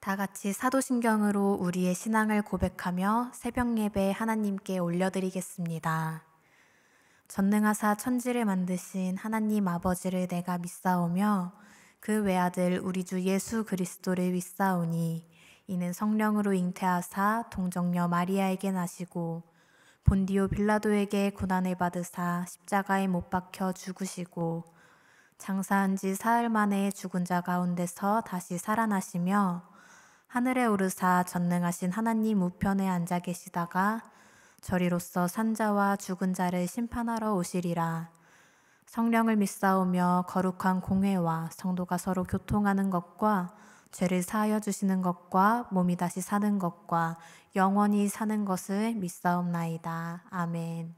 다 같이 사도신경으로 우리의 신앙을 고백하며 새벽 예배 하나님께 올려드리겠습니다. 전능하사 천지를 만드신 하나님 아버지를 내가 믿사오며 그 외아들 우리 주 예수 그리스도를 믿사오니 이는 성령으로 잉태하사 동정녀 마리아에게 나시고 본디오 빌라도에게 고난을 받으사 십자가에 못 박혀 죽으시고 장사한 지 사흘 만에 죽은 자 가운데서 다시 살아나시며 하늘에 오르사 전능하신 하나님 우편에 앉아 계시다가 저리로서 산자와 죽은 자를 심판하러 오시리라. 성령을 믿사오며 거룩한 공회와 성도가 서로 교통하는 것과 죄를 사하여 주시는 것과 몸이 다시 사는 것과 영원히 사는 것을 믿사옵나이다. 아멘.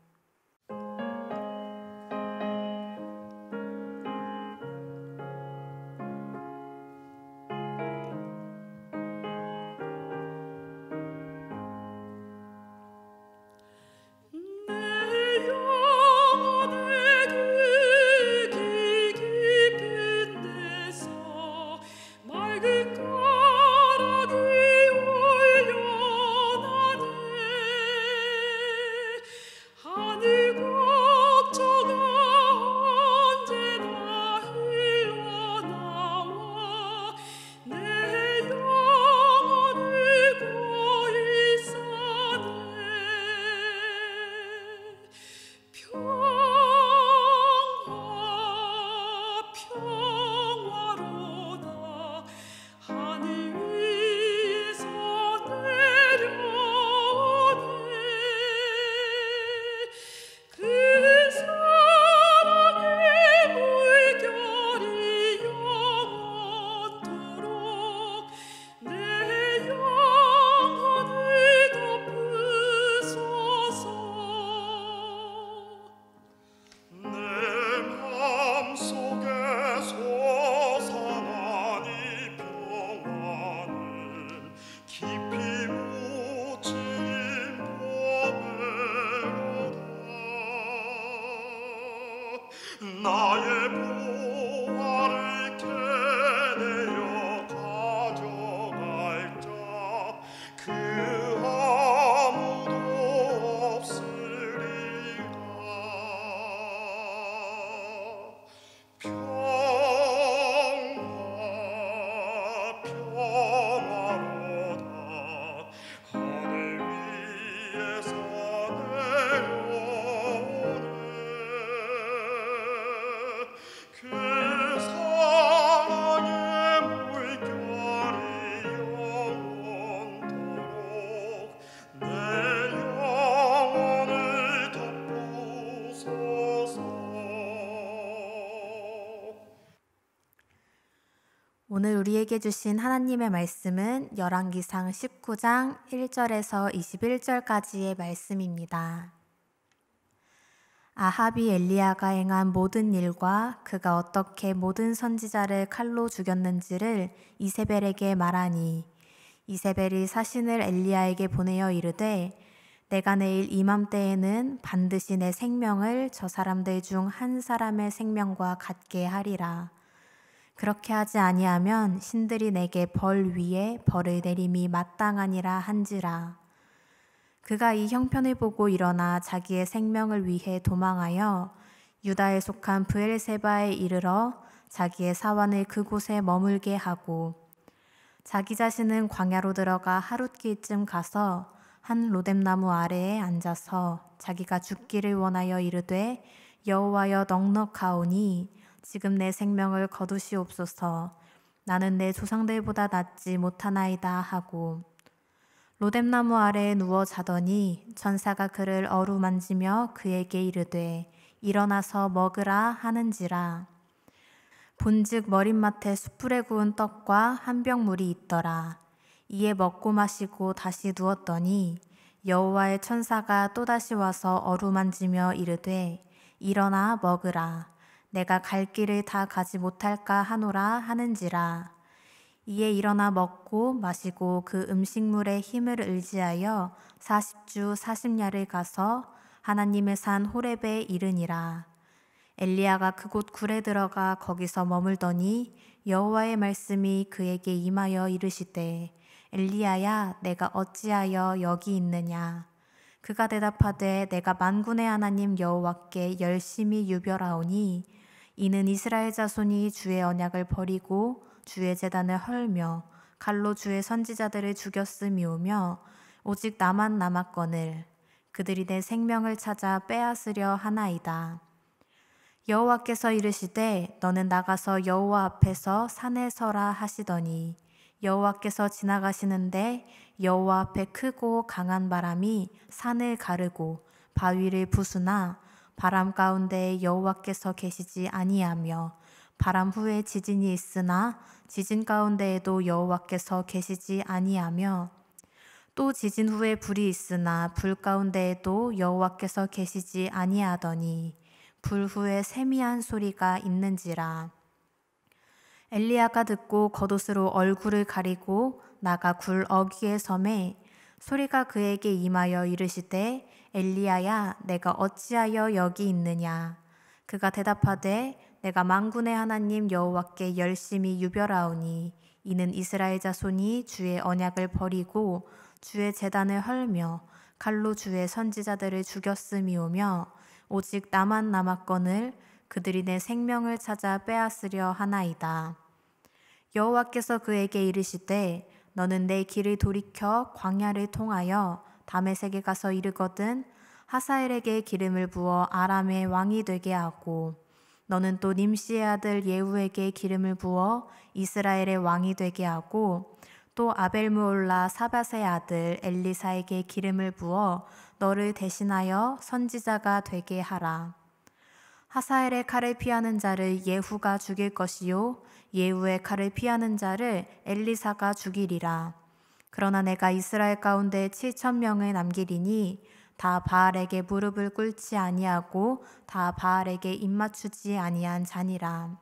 오늘 우리에게 주신 하나님의 말씀은 열왕기상 19장 1절에서 21절까지의 말씀입니다. 아합이 엘리야가 행한 모든 일과 그가 어떻게 모든 선지자를 칼로 죽였는지를 이세벨에게 말하니 이세벨이 사신을 엘리야에게 보내어 이르되 내가 내일 이맘때에는 반드시 내 생명을 저 사람들 중 한 사람의 생명과 같게 하리라. 그렇게 하지 아니하면 신들이 내게 벌 위에 벌을 내림이 마땅하니라 한지라. 그가 이 형편을 보고 일어나 자기의 생명을 위해 도망하여 유다에 속한 브엘세바에 이르러 자기의 사환을 그곳에 머물게 하고 자기 자신은 광야로 들어가 하룻길쯤 가서 한 로뎀나무 아래에 앉아서 자기가 죽기를 원하여 이르되 여호와여 넉넉하오니 지금 내 생명을 거두시옵소서. 나는 내 조상들보다 낫지 못하나이다 하고 로뎀나무 아래에 누워 자더니 천사가 그를 어루만지며 그에게 이르되 일어나서 먹으라 하는지라. 본즉 머릿맡에 숯불에 구운 떡과 한 병 물이 있더라. 이에 먹고 마시고 다시 누웠더니 여호와의 천사가 또다시 와서 어루만지며 이르되 일어나 먹으라. 내가 갈 길을 다 가지 못할까 하노라 하는지라. 이에 일어나 먹고 마시고 그 음식물의 힘을 의지하여 40주 40야를 가서 하나님의 산 호렙에 이르니라. 엘리야가 그곳 굴에 들어가 거기서 머물더니 여호와의 말씀이 그에게 임하여 이르시되 엘리야야 내가 어찌하여 여기 있느냐. 그가 대답하되 내가 만군의 하나님 여호와께 열심히 유별하오니 이는 이스라엘 자손이 주의 언약을 버리고 주의 제단을 헐며 칼로 주의 선지자들을 죽였음이오며 오직 나만 남았거늘 그들이 내 생명을 찾아 빼앗으려 하나이다. 여호와께서 이르시되 너는 나가서 여호와 앞에서 산에 서라 하시더니 여호와께서 지나가시는데 여호와 앞에 크고 강한 바람이 산을 가르고 바위를 부수나 바람 가운데 여호와께서 계시지 아니하며 바람 후에 지진이 있으나 지진 가운데에도 여호와께서 계시지 아니하며 또 지진 후에 불이 있으나 불 가운데에도 여호와께서 계시지 아니하더니 불 후에 세미한 소리가 있는지라. 엘리야가 듣고 겉옷으로 얼굴을 가리고 나가 굴 어귀에 섬에 소리가 그에게 임하여 이르시되 엘리야야 내가 어찌하여 여기 있느냐. 그가 대답하되 내가 만군의 하나님 여호와께 열심히 유별하오니 이는 이스라엘 자손이 주의 언약을 버리고 주의 제단을 헐며 칼로 주의 선지자들을 죽였음이오며 오직 나만 남았거늘 그들이 내 생명을 찾아 빼앗으려 하나이다. 여호와께서 그에게 이르시되 너는 내 길을 돌이켜 광야를 통하여 다메섹에 가서 이르거든 하사엘에게 기름을 부어 아람의 왕이 되게 하고 너는 또 님시의 아들 예후에게 기름을 부어 이스라엘의 왕이 되게 하고 또 아벨므올라 사밧의 아들 엘리사에게 기름을 부어 너를 대신하여 선지자가 되게 하라. 하사엘의 칼을 피하는 자를 예후가 죽일 것이요 예후의 칼을 피하는 자를 엘리사가 죽이리라. 그러나 내가 이스라엘 가운데 7,000명을 남기리니 다 바알에게 무릎을 꿇지 아니하고 다 바알에게 입맞추지 아니한 자니라.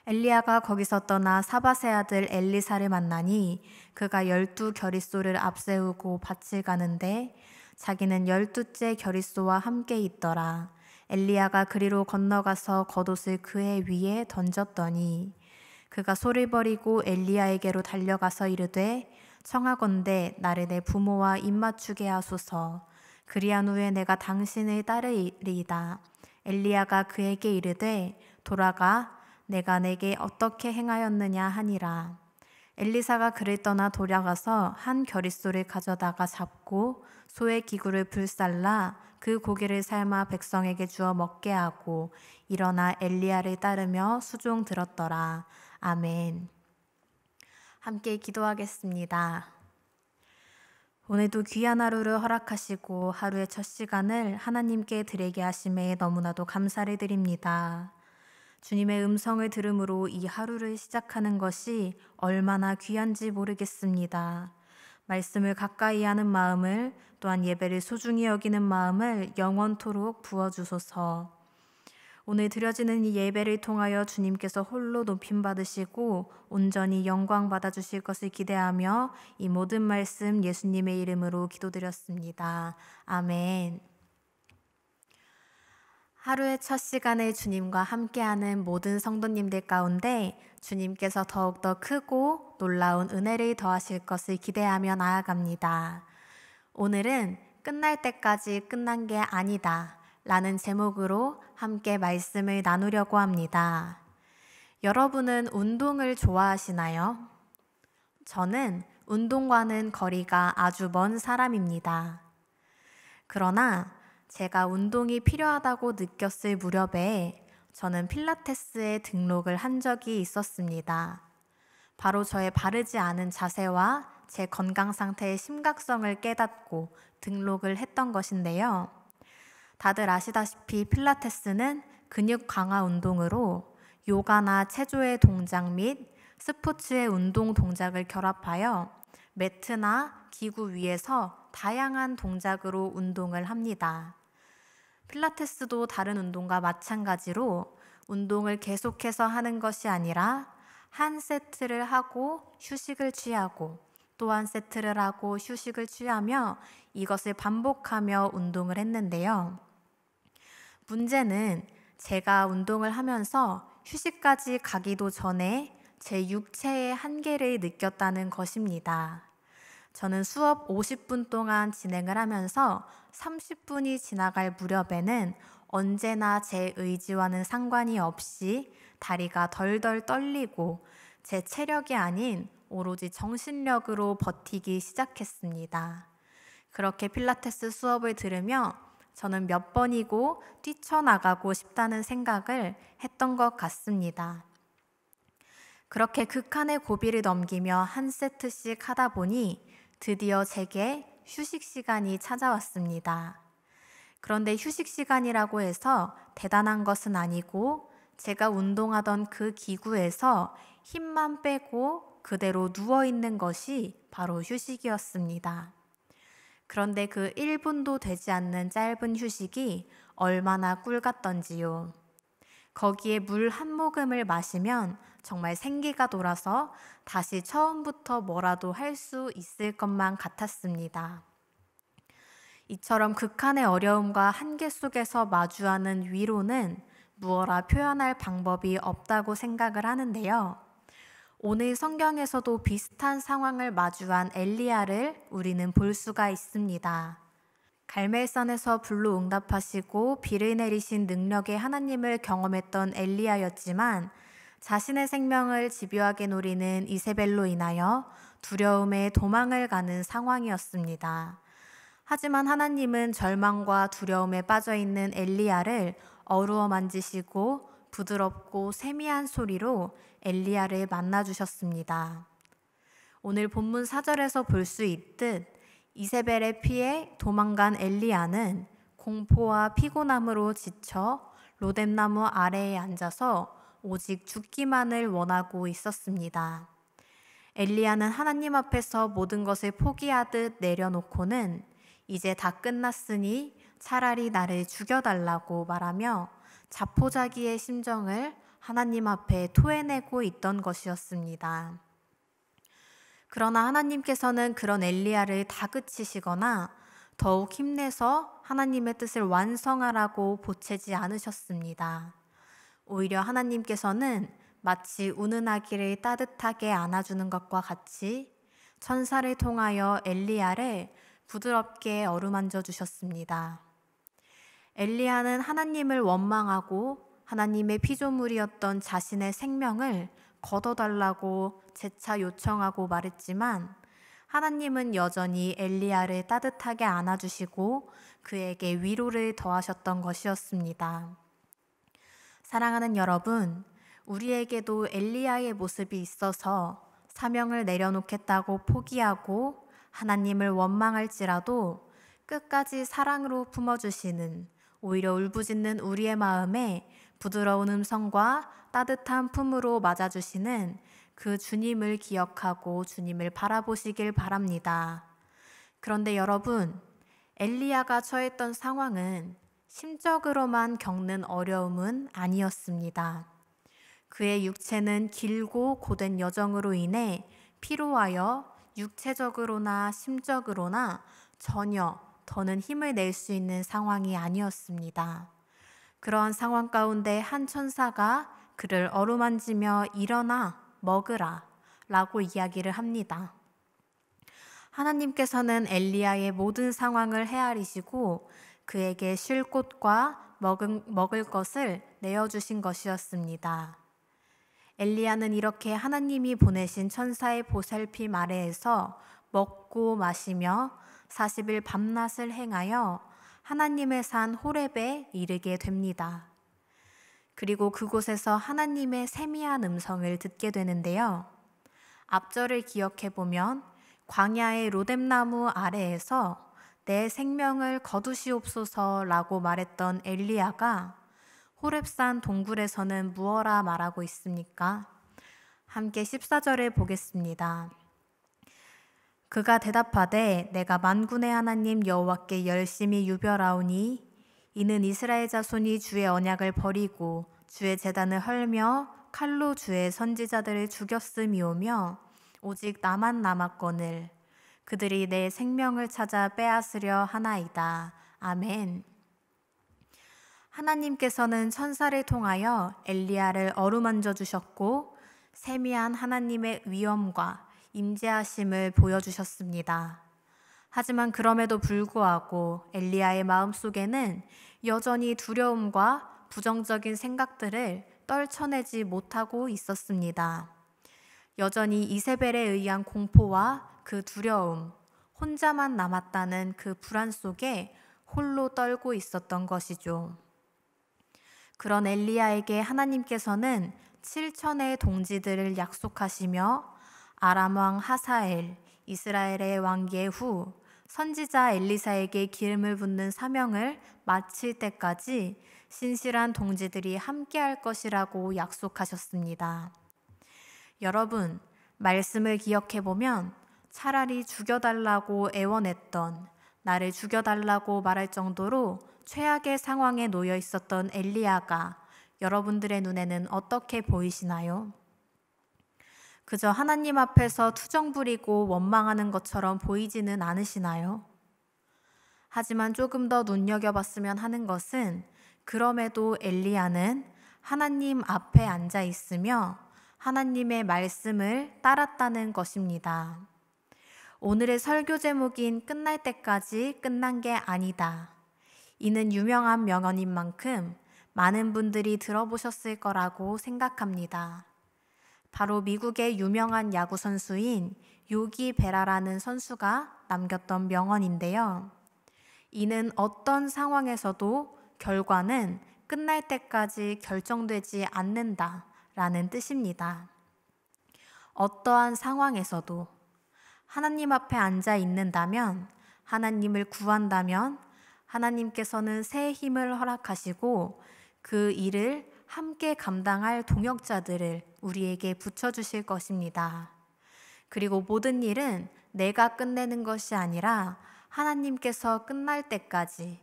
엘리야가 거기서 떠나 사밧의 아들 엘리사를 만나니 그가 12 겨릿소를 앞세우고 밭을 가는데 자기는 12째 겨릿소와 함께 있더라. 엘리야가 그리로 건너가서 겉옷을 그의 위에 던졌더니 그가 소를 버리고 엘리야에게로 달려가서 이르되 청하건대 나를 내 부모와 입맞추게 하소서. 그리한 후에 내가 당신을 따르리이다. 엘리야가 그에게 이르되 돌아가 내가 내게 어떻게 행하였느냐 하니라. 엘리사가 그를 떠나 돌아가서 한 겨릿소를 가져다가 잡고 소의 기구를 불살라 그 고기를 삶아 백성에게 주어 먹게 하고 일어나 엘리야를 따르며 수종 들었더라. 아멘. 함께 기도하겠습니다. 오늘도 귀한 하루를 허락하시고 하루의 첫 시간을 하나님께 드리게 하심에 너무나도 감사를 드립니다. 주님의 음성을 들음으로 이 하루를 시작하는 것이 얼마나 귀한지 모르겠습니다. 말씀을 가까이 하는 마음을 또한 예배를 소중히 여기는 마음을 영원토록 부어주소서. 오늘 드려지는 이 예배를 통하여 주님께서 홀로 높임 받으시고 온전히 영광 받아주실 것을 기대하며 이 모든 말씀 예수님의 이름으로 기도드렸습니다. 아멘. 하루의 첫 시간에 주님과 함께하는 모든 성도님들 가운데 주님께서 더욱더 크고 놀라운 은혜를 더하실 것을 기대하며 나아갑니다. 오늘은 끝날 때까지 끝난 게 아니다 라는 제목으로 함께 말씀을 나누려고 합니다. 여러분은 운동을 좋아하시나요? 저는 운동과는 거리가 아주 먼 사람입니다. 그러나 제가 운동이 필요하다고 느꼈을 무렵에 저는 필라테스에 등록을 한 적이 있었습니다. 바로 저의 바르지 않은 자세와 제 건강 상태의 심각성을 깨닫고 등록을 했던 것인데요. 다들 아시다시피 필라테스는 근육 강화 운동으로 요가나 체조의 동작 및 스포츠의 운동 동작을 결합하여 매트나 기구 위에서 다양한 동작으로 운동을 합니다. 필라테스도 다른 운동과 마찬가지로 운동을 계속해서 하는 것이 아니라 한 세트를 하고 휴식을 취하고 또 한 세트를 하고 휴식을 취하며 이것을 반복하며 운동을 했는데요. 문제는 제가 운동을 하면서 휴식까지 가기도 전에 제 육체의 한계를 느꼈다는 것입니다. 저는 수업 50분 동안 진행을 하면서 30분이 지나갈 무렵에는 언제나 제 의지와는 상관이 없이 다리가 덜덜 떨리고 제 체력이 아닌 오로지 정신력으로 버티기 시작했습니다. 그렇게 필라테스 수업을 들으며 저는 몇 번이고 뛰쳐나가고 싶다는 생각을 했던 것 같습니다. 그렇게 극한의 고비를 넘기며 한 세트씩 하다 보니 드디어 제게 휴식 시간이 찾아왔습니다. 그런데 휴식 시간이라고 해서 대단한 것은 아니고 제가 운동하던 그 기구에서 힘만 빼고 그대로 누워있는 것이 바로 휴식이었습니다. 그런데 그 1분도 되지 않는 짧은 휴식이 얼마나 꿀 같던지요. 거기에 물 한 모금을 마시면 정말 생기가 돌아서 다시 처음부터 뭐라도 할 수 있을 것만 같았습니다. 이처럼 극한의 어려움과 한계 속에서 마주하는 위로는 무어라 표현할 방법이 없다고 생각을 하는데요. 오늘 성경에서도 비슷한 상황을 마주한 엘리야를 우리는 볼 수가 있습니다. 갈멜산에서 불로 응답하시고 비를 내리신 능력의 하나님을 경험했던 엘리야였지만 자신의 생명을 집요하게 노리는 이세벨로 인하여 두려움에 도망을 가는 상황이었습니다. 하지만 하나님은 절망과 두려움에 빠져있는 엘리야를 어루어 만지시고 부드럽고 세미한 소리로 엘리야를 만나주셨습니다. 오늘 본문 4절에서 볼 수 있듯 이세벨의 피해 도망간 엘리야는 공포와 피곤함으로 지쳐 로뎀나무 아래에 앉아서 오직 죽기만을 원하고 있었습니다. 엘리야는 하나님 앞에서 모든 것을 포기하듯 내려놓고는 이제 다 끝났으니 차라리 나를 죽여달라고 말하며 자포자기의 심정을 하나님 앞에 토해내고 있던 것이었습니다. 그러나 하나님께서는 그런 엘리야를 다그치시거나 더욱 힘내서 하나님의 뜻을 완성하라고 보채지 않으셨습니다. 오히려 하나님께서는 마치 우는 아기를 따뜻하게 안아주는 것과 같이 천사를 통하여 엘리야를 부드럽게 어루만져 주셨습니다. 엘리야는 하나님을 원망하고 하나님의 피조물이었던 자신의 생명을 거둬달라고 재차 요청하고 말했지만 하나님은 여전히 엘리야를 따뜻하게 안아주시고 그에게 위로를 더하셨던 것이었습니다. 사랑하는 여러분, 우리에게도 엘리야의 모습이 있어서 사명을 내려놓겠다고 포기하고 하나님을 원망할지라도 끝까지 사랑으로 품어주시는, 오히려 울부짖는 우리의 마음에 부드러운 음성과 따뜻한 품으로 맞아주시는 그 주님을 기억하고 주님을 바라보시길 바랍니다. 그런데 여러분, 엘리야가 처했던 상황은 심적으로만 겪는 어려움은 아니었습니다. 그의 육체는 길고 고된 여정으로 인해 피로하여 육체적으로나 심적으로나 전혀 더는 힘을 낼 수 있는 상황이 아니었습니다. 그러한 상황 가운데 한 천사가 그를 어루만지며 일어나 먹으라 라고 이야기를 합니다. 하나님께서는 엘리야의 모든 상황을 헤아리시고 그에게 쉴 곳과 먹을 것을 내어주신 것이었습니다. 엘리야는 이렇게 하나님이 보내신 천사의 보살핌 아래에서 먹고 마시며 40일 밤낮을 행하여 하나님의 산 호렙에 이르게 됩니다. 그리고 그곳에서 하나님의 세미한 음성을 듣게 되는데요. 앞절을 기억해 보면 광야의 로뎀나무 아래에서 내 생명을 거두시옵소서라고 말했던 엘리야가 호렙산 동굴에서는 무엇라 말하고 있습니까? 함께 14절을 보겠습니다. 그가 대답하되 내가 만군의 하나님 여호와께 열심히 유별하오니 이는 이스라엘 자손이 주의 언약을 버리고 주의 제단을 헐며 칼로 주의 선지자들을 죽였음이오며 오직 나만 남았거늘 그들이 내 생명을 찾아 빼앗으려 하나이다. 아멘. 하나님께서는 천사를 통하여 엘리야를 어루만져 주셨고 세미한 하나님의 위엄과 임재하심을 보여주셨습니다. 하지만 그럼에도 불구하고 엘리야의 마음속에는 여전히 두려움과 부정적인 생각들을 떨쳐내지 못하고 있었습니다. 여전히 이세벨에 의한 공포와 그 두려움, 혼자만 남았다는 그 불안 속에 홀로 떨고 있었던 것이죠. 그런 엘리야에게 하나님께서는 7천의 동지들을 약속하시며 아람 왕 하사엘, 이스라엘의 왕 예후, 선지자 엘리사에게 기름을 붓는 사명을 마칠 때까지 신실한 동지들이 함께할 것이라고 약속하셨습니다. 여러분, 말씀을 기억해보면 차라리 죽여달라고 애원했던, 나를 죽여달라고 말할 정도로 최악의 상황에 놓여 있었던 엘리야가 여러분들의 눈에는 어떻게 보이시나요? 그저 하나님 앞에서 투정 부리고 원망하는 것처럼 보이지는 않으시나요? 하지만 조금 더 눈여겨봤으면 하는 것은 그럼에도 엘리야는 하나님 앞에 앉아 있으며 하나님의 말씀을 따랐다는 것입니다. 오늘의 설교 제목인 끝날 때까지 끝난 게 아니다. 이는 유명한 명언인 만큼 많은 분들이 들어보셨을 거라고 생각합니다. 바로 미국의 유명한 야구 선수인 요기 베라라는 선수가 남겼던 명언인데요. 이는 어떤 상황에서도 결과는 끝날 때까지 결정되지 않는다라는 뜻입니다. 어떠한 상황에서도 하나님 앞에 앉아 있는다면, 하나님을 구한다면 하나님께서는 새 힘을 허락하시고 그 일을 함께 감당할 동역자들을 우리에게 붙여주실 것입니다. 그리고 모든 일은 내가 끝내는 것이 아니라 하나님께서 끝낼 때까지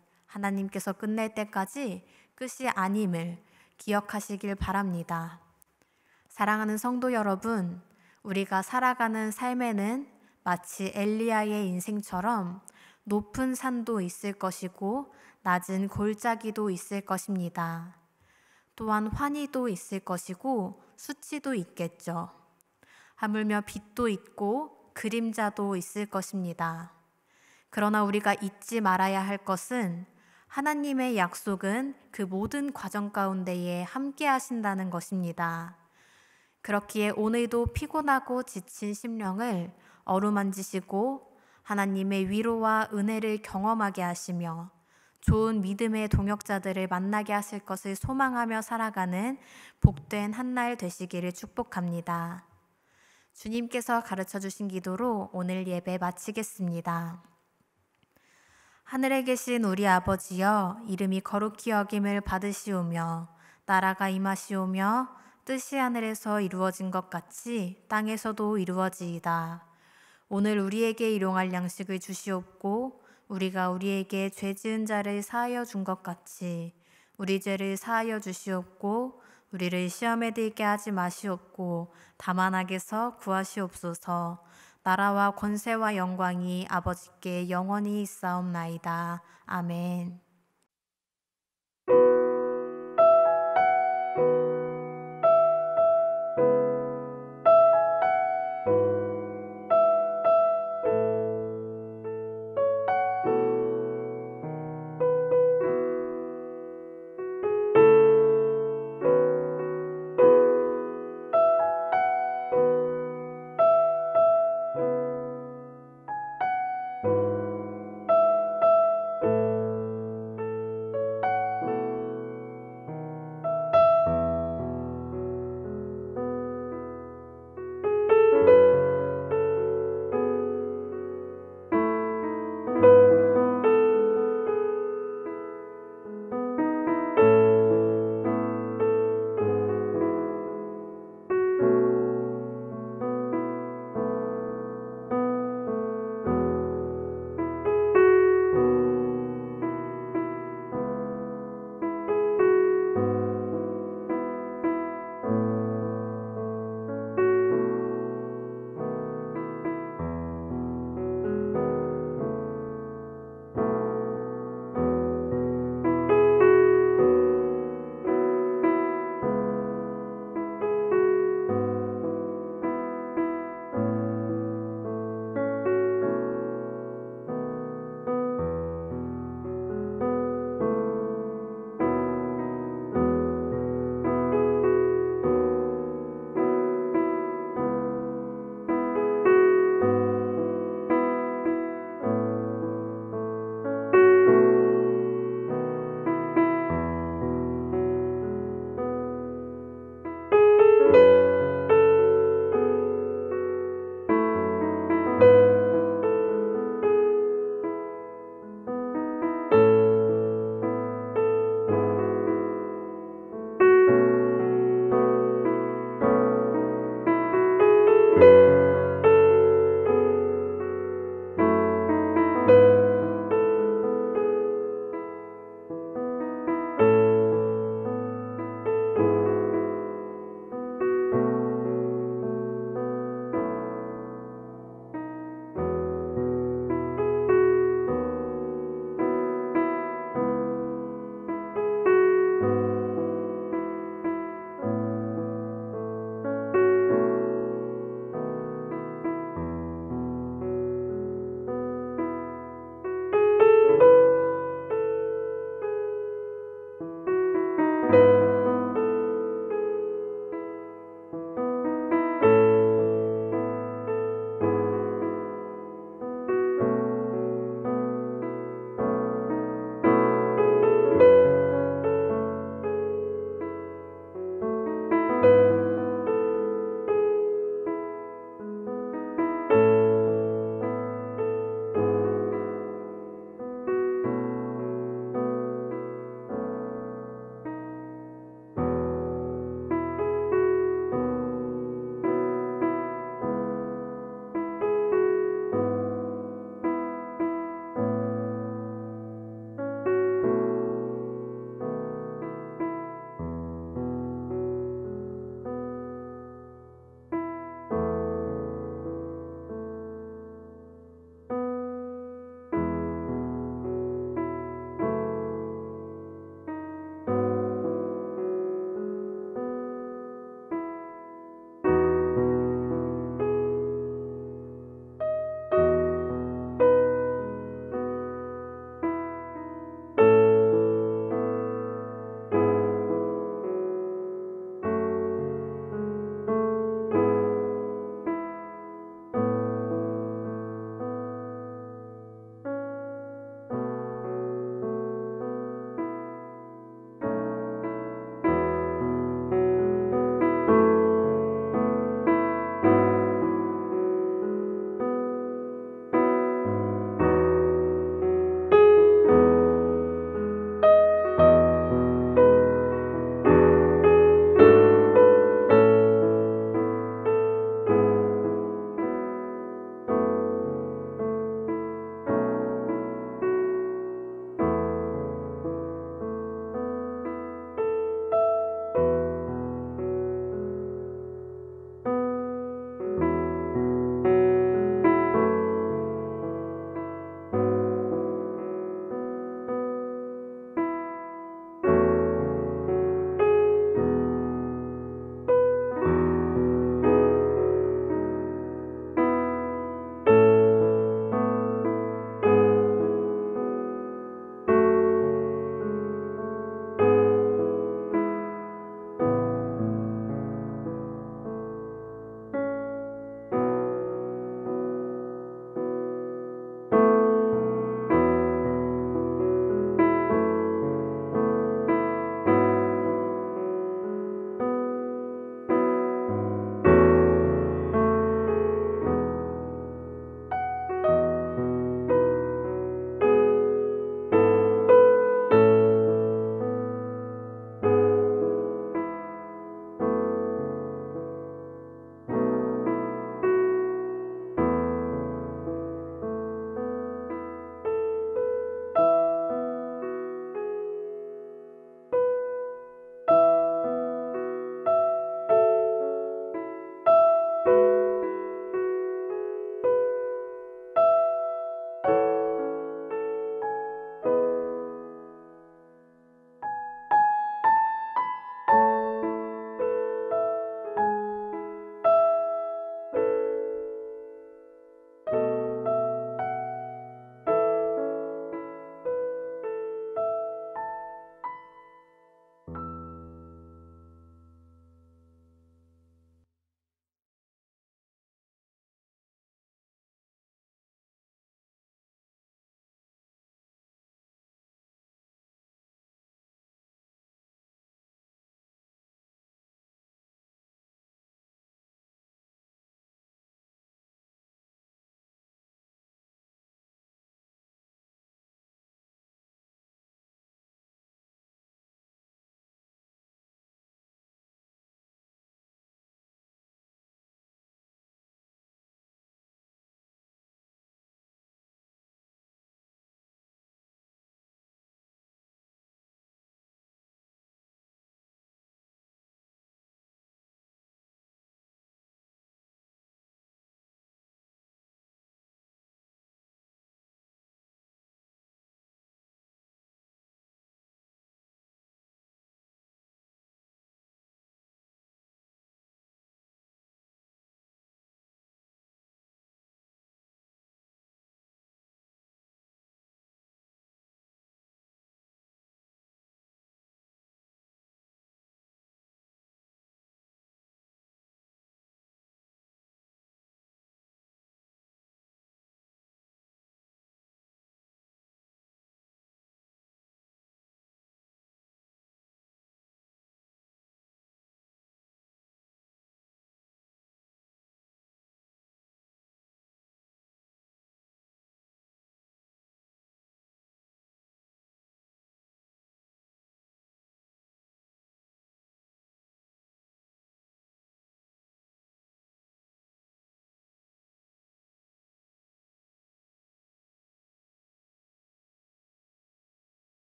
끝이 아님을 기억하시길 바랍니다. 사랑하는 성도 여러분, 우리가 살아가는 삶에는 마치 엘리야의 인생처럼 높은 산도 있을 것이고 낮은 골짜기도 있을 것입니다. 또한 환희도 있을 것이고 수치도 있겠죠. 하물며 빛도 있고 그림자도 있을 것입니다. 그러나 우리가 잊지 말아야 할 것은 하나님의 약속은 그 모든 과정 가운데에 함께 하신다는 것입니다. 그렇기에 오늘도 피곤하고 지친 심령을 어루만지시고 하나님의 위로와 은혜를 경험하게 하시며 좋은 믿음의 동역자들을 만나게 하실 것을 소망하며 살아가는 복된 한날 되시기를 축복합니다. 주님께서 가르쳐 주신 기도로 오늘 예배 마치겠습니다. 하늘에 계신 우리 아버지여, 이름이 거룩히 여김을 받으시오며 나라가 임하시오며 뜻이 하늘에서 이루어진 것 같이 땅에서도 이루어지이다. 오늘 우리에게 일용할 양식을 주시옵고 우리가 우리에게 죄 지은 자를 사하여 준 것 같이 우리 죄를 사하여 주시옵고 우리를 시험에 들게 하지 마시옵고 다만 악에서 구하시옵소서. 나라와 권세와 영광이 아버지께 영원히 있사옵나이다. 아멘.